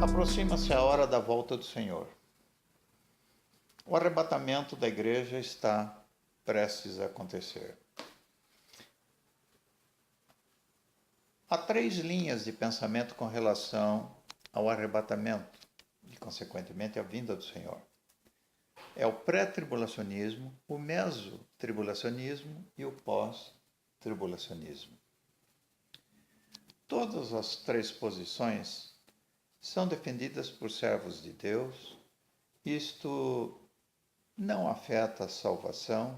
Aproxima-se a hora da volta do Senhor. O arrebatamento da igreja está prestes a acontecer. Há 3 linhas de pensamento com relação ao arrebatamento e, consequentemente, a vinda do Senhor. É o pré-tribulacionismo, o meso-tribulacionismo e o pós-tribulacionismo. Todas as 3 posições são defendidas por servos de Deus. Isto não afeta a salvação.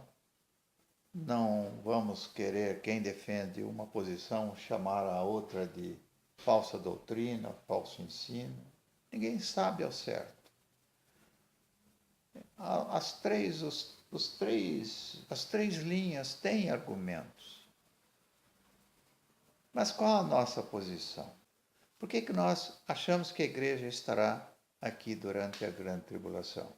Não vamos querer, quem defende uma posição, chamar a outra de falsa doutrina, falso ensino. Ninguém sabe ao certo. As três linhas têm argumentos. Mas qual a nossa posição? Por que nós achamos que a igreja estará aqui durante a grande tribulação?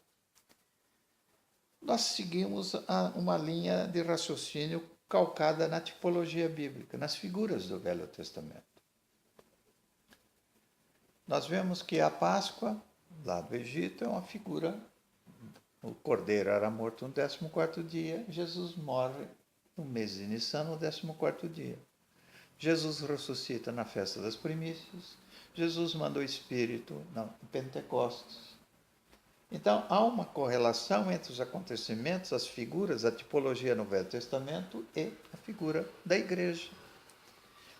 Nós seguimos uma linha de raciocínio calcada na tipologia bíblica, nas figuras do Velho Testamento. Nós vemos que a Páscoa, lá do Egito, é uma figura. O cordeiro era morto no 14º dia, Jesus morre no mês de Nissan, no 14º dia. Jesus ressuscita na festa das primícias, Jesus mandou o Espírito no Pentecostes. Então, há uma correlação entre os acontecimentos, as figuras, a tipologia no Velho Testamento e a figura da igreja.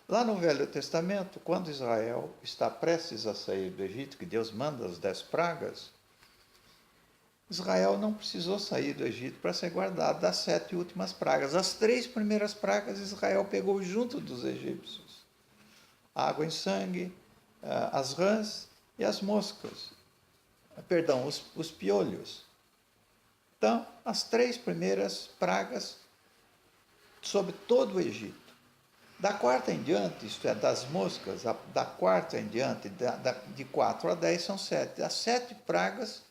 Lá no Velho Testamento, quando Israel está prestes a sair do Egito, que Deus manda as 10 pragas, Israel não precisou sair do Egito para ser guardado das 7 últimas pragas. As 3 primeiras pragas Israel pegou junto dos egípcios. A água em sangue, as rãs e as moscas. Perdão, os piolhos. Então, as 3 primeiras pragas sobre todo o Egito. Da 4ª em diante, isto é, das moscas, da 4ª em diante, de 4 a 10 são 7. As 7 pragas,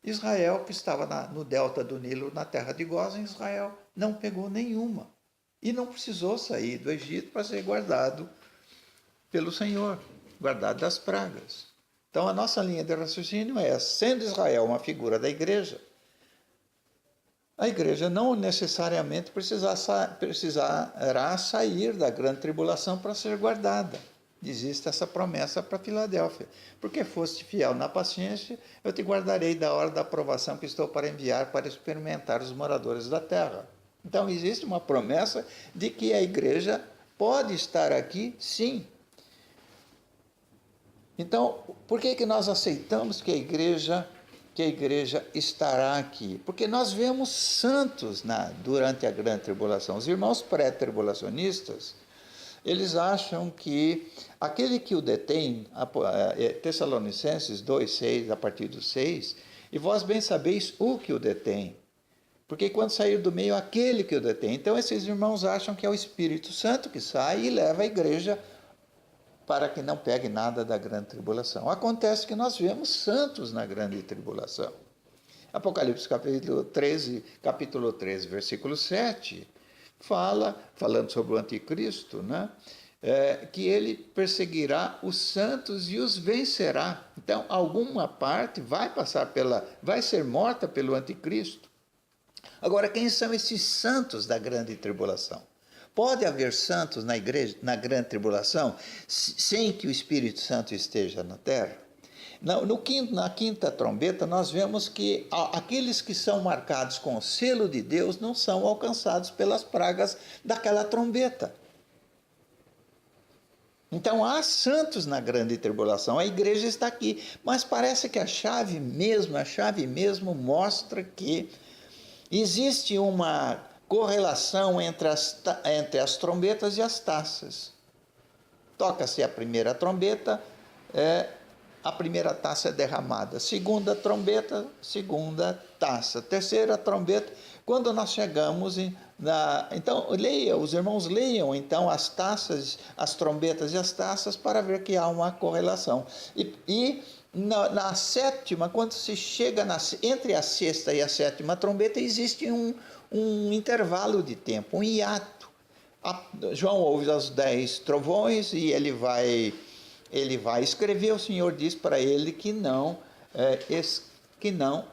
Israel, que estava no delta do Nilo, na terra de Gósen, Israel não pegou nenhuma. E não precisou sair do Egito para ser guardado pelo Senhor, guardado das pragas. Então a nossa linha de raciocínio é, sendo Israel uma figura da igreja, a igreja não necessariamente precisará sair da grande tribulação para ser guardada. Existe essa promessa para Filadélfia. Porque foste fiel na paciência, eu te guardarei da hora da aprovação que estou para enviar para experimentar os moradores da terra. Então existe uma promessa de que a igreja pode estar aqui, sim. Então, por que nós aceitamos que a igreja estará aqui? Porque nós vemos santos durante a grande tribulação. Os irmãos pré-tribulacionistas, eles acham que aquele que o detém, Tessalonicenses 2:6, a partir do 6, e vós bem sabeis o que o detém, porque quando sair do meio, aquele que o detém. Então esses irmãos acham que é o Espírito Santo que sai e leva a igreja para que não pegue nada da grande tribulação. Acontece que nós vemos santos na grande tribulação. Apocalipse capítulo 13, versículo 7, falando sobre o anticristo, né? Que ele perseguirá os santos e os vencerá. Então, alguma parte vai ser morta pelo anticristo. Agora, quem são esses santos da grande tribulação? Pode haver santos na igreja, na grande tribulação, sem que o Espírito Santo esteja na terra? Na quinta trombeta, nós vemos que aqueles que são marcados com o selo de Deus não são alcançados pelas pragas daquela trombeta. Então há santos na grande tribulação, a igreja está aqui, mas parece que a chave mesmo mostra que existe uma correlação entre as trombetas e as taças. Toca-se a primeira trombeta, a primeira taça é derramada. Segunda trombeta, segunda taça. Terceira trombeta, quando nós chegamos então os irmãos leiam então as taças, as trombetas e as taças para ver que há uma correlação. E na sétima, quando se chega entre a sexta e a sétima trombeta, existe um intervalo de tempo, um hiato. João ouve os 10 trovões e ele vai escrever. O Senhor diz para ele que não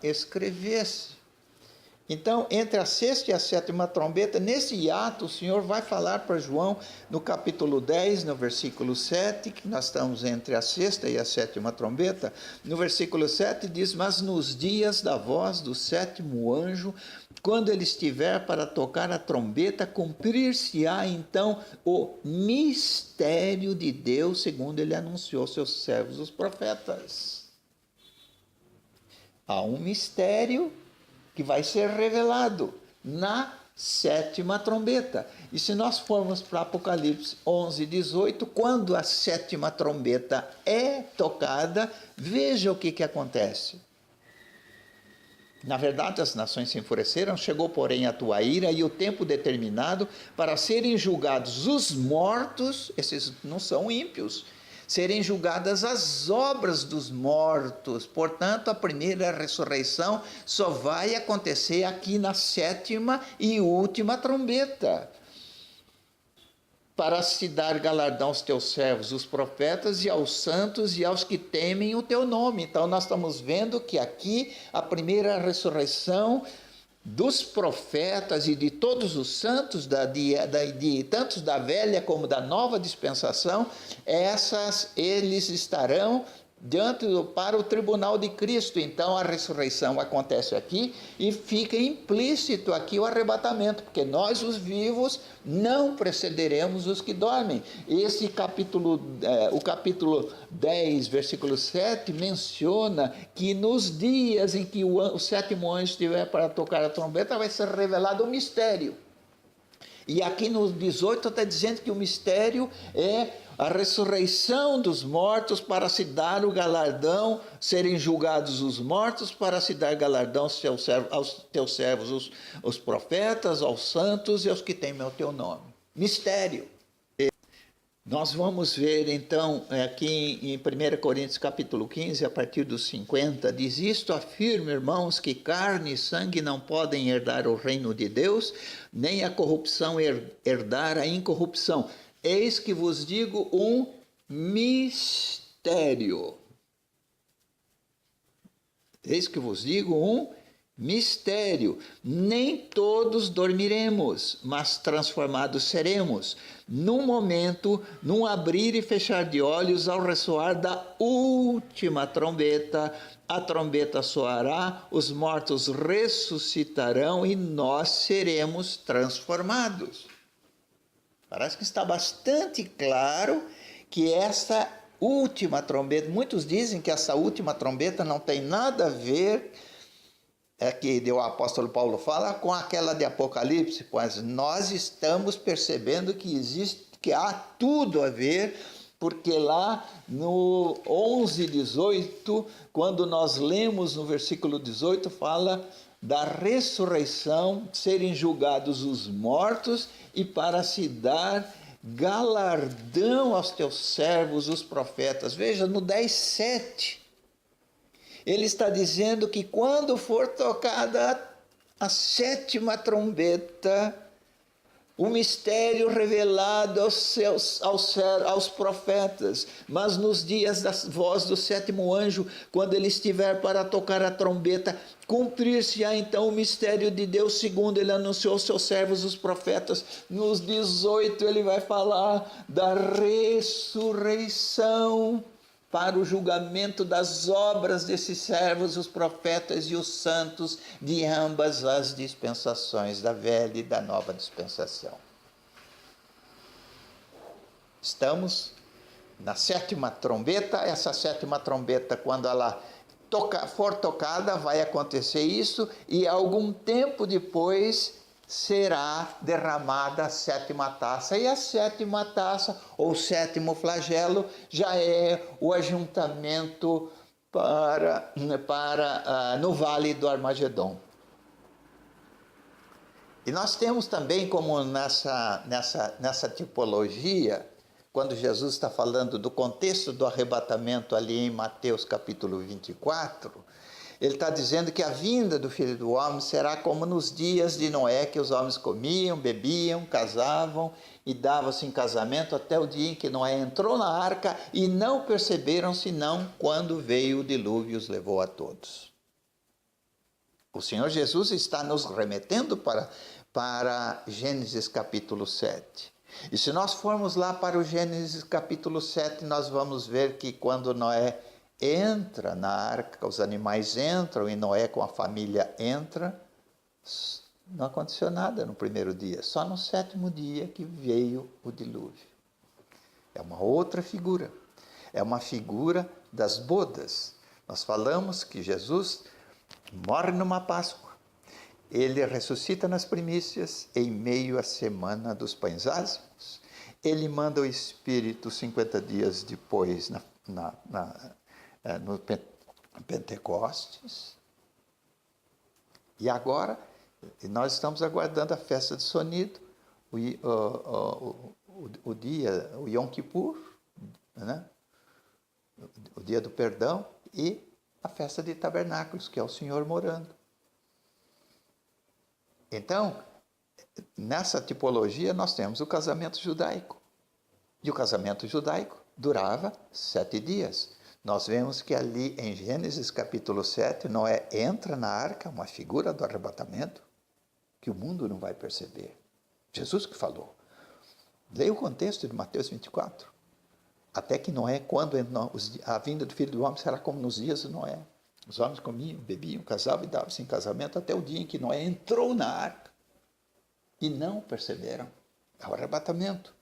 escrevesse. Então, entre a sexta e a sétima trombeta, nesse hiato, o Senhor vai falar para João, no capítulo 10, no versículo 7, que nós estamos entre a sexta e a sétima trombeta. No versículo 7 diz: mas nos dias da voz do sétimo anjo, quando ele estiver para tocar a trombeta, cumprir-se-á então o mistério de Deus, segundo ele anunciou aos seus servos, os profetas. Há um mistério que vai ser revelado na sétima trombeta. E se nós formos para Apocalipse 11, 18, quando a sétima trombeta é tocada, veja o que acontece. Na verdade, as nações se enfureceram, chegou, porém, a tua ira e o tempo determinado para serem julgados os mortos, esses não são ímpios, serem julgadas as obras dos mortos. Portanto, a primeira ressurreição só vai acontecer aqui na sétima e última trombeta, para se dar galardão aos teus servos, os profetas, e aos santos e aos que temem o teu nome. Então, nós estamos vendo que aqui a primeira ressurreição dos profetas e de todos os santos, tanto da velha como da nova dispensação, eles estarão para o tribunal de Cristo. Então a ressurreição acontece aqui e fica implícito aqui o arrebatamento, porque nós, os vivos, não precederemos os que dormem. O capítulo 10, versículo 7, menciona que nos dias em que o sétimo anjo estiver para tocar a trombeta, vai ser revelado o mistério. E aqui no 18 está dizendo que o mistério é a ressurreição dos mortos, para se dar o galardão, serem julgados os mortos, para se dar galardão aos teus servos, os profetas, aos santos e aos que temem o teu nome. Mistério. Nós vamos ver então aqui em 1 Coríntios capítulo 15, a partir dos 50, diz: isto afirma, irmãos, que carne e sangue não podem herdar o reino de Deus, nem a corrupção herdar a incorrupção. Eis que vos digo um mistério. Eis que vos digo um mistério. Nem todos dormiremos, mas transformados seremos, num momento, num abrir e fechar de olhos, ao ressoar da última trombeta. A trombeta soará, os mortos ressuscitarão e nós seremos transformados. Parece que está bastante claro que essa última trombeta, muitos dizem que essa última trombeta não tem nada a ver, que o apóstolo Paulo fala, com aquela de Apocalipse, pois nós estamos percebendo que há tudo a ver, porque lá no 11, 18, quando nós lemos no versículo 18, fala da ressurreição, serem julgados os mortos e para se dar galardão aos teus servos, os profetas. Veja, no 10:7, ele está dizendo que quando for tocada a sétima trombeta, o mistério revelado aos profetas, mas nos dias da voz do sétimo anjo, quando ele estiver para tocar a trombeta, cumprir-se-á então o mistério de Deus, segundo ele anunciou aos seus servos, os profetas. Nos 18 ele vai falar da ressurreição para o julgamento das obras desses servos, os profetas e os santos, de ambas as dispensações, da velha e da nova dispensação. Estamos na sétima trombeta. Essa sétima trombeta, quando ela for tocada, vai acontecer isso, e algum tempo depois será derramada a sétima taça. E a sétima taça, ou sétimo flagelo, já é o ajuntamento no Vale do Armagedon. E nós temos também, como nessa tipologia, quando Jesus está falando do contexto do arrebatamento ali em Mateus capítulo 24, ele está dizendo que a vinda do Filho do Homem será como nos dias de Noé, que os homens comiam, bebiam, casavam e davam-se em casamento até o dia em que Noé entrou na arca, e não perceberam senão quando veio o dilúvio e os levou a todos. O Senhor Jesus está nos remetendo para Gênesis capítulo 7. E se nós formos lá para o Gênesis capítulo 7, nós vamos ver que quando Noé entra na arca, os animais entram e Noé com a família entra, não aconteceu nada no primeiro dia, só no sétimo dia que veio o dilúvio. É uma outra figura, é uma figura das bodas. Nós falamos que Jesus morre numa Páscoa, ele ressuscita nas primícias em meio à semana dos pães ázimos, ele manda o Espírito 50 dias depois no Pentecostes, e agora nós estamos aguardando a festa de Sonido, o dia, o Yom Kippur, né? O dia do perdão, e a festa de tabernáculos, que é o Senhor morando. Então, nessa tipologia nós temos o casamento judaico, e o casamento judaico durava 7 dias. Nós vemos que ali em Gênesis capítulo 7, Noé entra na arca, uma figura do arrebatamento, que o mundo não vai perceber. Jesus que falou. Leia o contexto de Mateus 24. Até que Noé, quando a vinda do Filho do Homem será como nos dias de Noé. Os homens comiam, bebiam, casavam e davam-se em casamento até o dia em que Noé entrou na arca. E não perceberam. É o arrebatamento.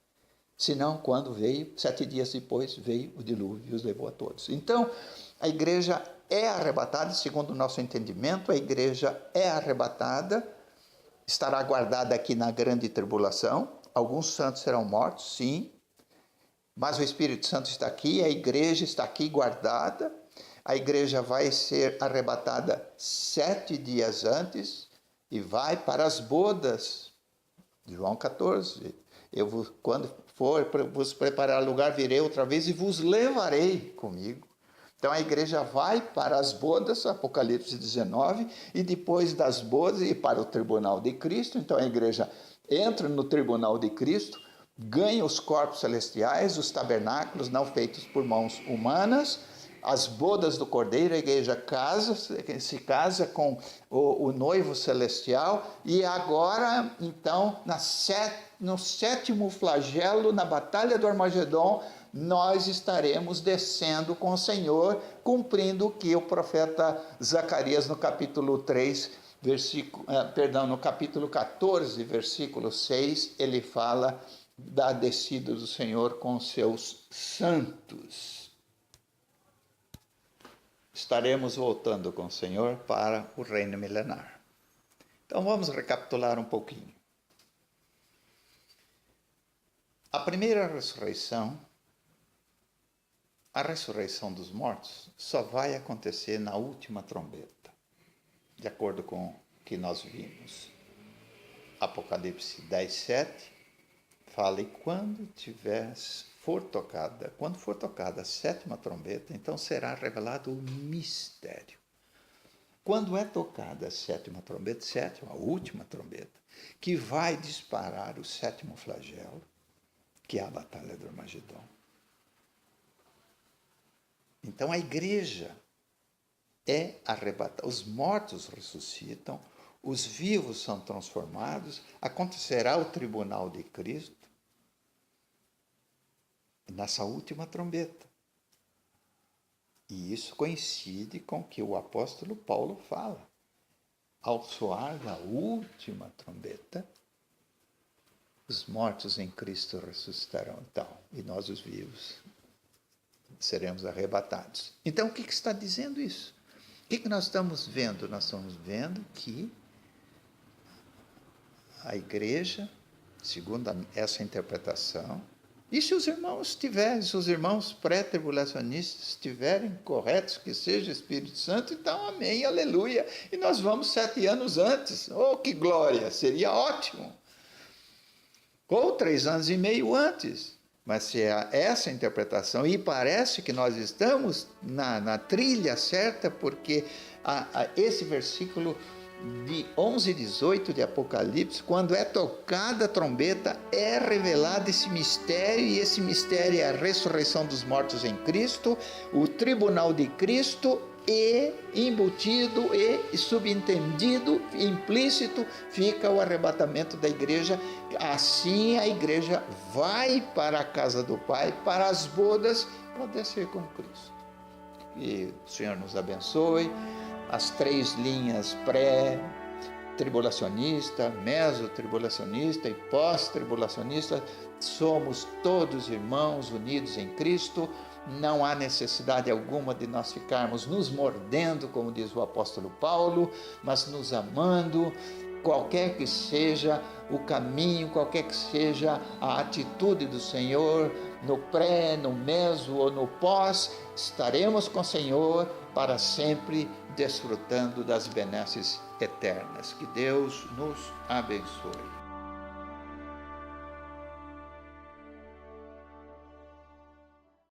Senão, quando veio, 7 dias depois, veio o dilúvio e os levou a todos. Então, a igreja é arrebatada, segundo o nosso entendimento, a igreja é arrebatada, estará guardada aqui na grande tribulação. Alguns santos serão mortos, sim, mas o Espírito Santo está aqui, a igreja está aqui guardada. A igreja vai ser arrebatada 7 dias antes e vai para as bodas. João 14. Quando for vos preparar lugar, virei outra vez e vos levarei comigo. Então a igreja vai para as bodas, Apocalipse 19, e depois das bodas e para o tribunal de Cristo. Então a igreja entra no tribunal de Cristo, ganha os corpos celestiais, os tabernáculos não feitos por mãos humanas, as bodas do Cordeiro, a igreja se casa com o noivo celestial, e agora, então, no sétimo flagelo, na batalha do Armagedon, nós estaremos descendo com o Senhor, cumprindo o que o profeta Zacarias, no capítulo 3, no capítulo 14, versículo 6, ele fala da descida do Senhor com seus santos. Estaremos voltando com o Senhor para o reino milenar. Então vamos recapitular um pouquinho. A primeira ressurreição, a ressurreição dos mortos, só vai acontecer na última trombeta, de acordo com o que nós vimos. Apocalipse 10, 7, fala, e quando for tocada a sétima trombeta, então será revelado o mistério. Quando é tocada a sétima trombeta, a última trombeta, que vai disparar o sétimo flagelo, que é a batalha do Armagedon. Então a igreja é arrebatada, os mortos ressuscitam, os vivos são transformados, acontecerá o tribunal de Cristo, nessa última trombeta. E isso coincide com o que o apóstolo Paulo fala. Ao soar da última trombeta, os mortos em Cristo ressuscitarão, então, e nós os vivos seremos arrebatados. Então, o que está dizendo isso? O que nós estamos vendo? Nós estamos vendo que a igreja, segundo essa interpretação, e se os irmãos pré-tribulacionistas estiverem corretos, que seja o Espírito Santo, então amém, aleluia, e nós vamos 7 anos antes, oh que glória, seria ótimo, ou 3 anos e meio antes. Mas se é essa interpretação, e parece que nós estamos na trilha certa, porque esse versículo de 11 e 18 de Apocalipse, quando é tocada a trombeta, é revelado esse mistério, e esse mistério é a ressurreição dos mortos em Cristo, o tribunal de Cristo, e embutido e subentendido, implícito, fica o arrebatamento da igreja. Assim a igreja vai para a casa do Pai, para as bodas, para descer com Cristo. E o Senhor nos abençoe. As 3 linhas pré-tribulacionista, mesotribulacionista e pós-tribulacionista, somos todos irmãos unidos em Cristo. Não há necessidade alguma de nós ficarmos nos mordendo, como diz o apóstolo Paulo, mas nos amando. Qualquer que seja o caminho, qualquer que seja a atitude do Senhor, no pré, no meso ou no pós, estaremos com o Senhor para sempre, desfrutando das benesses eternas. Que Deus nos abençoe.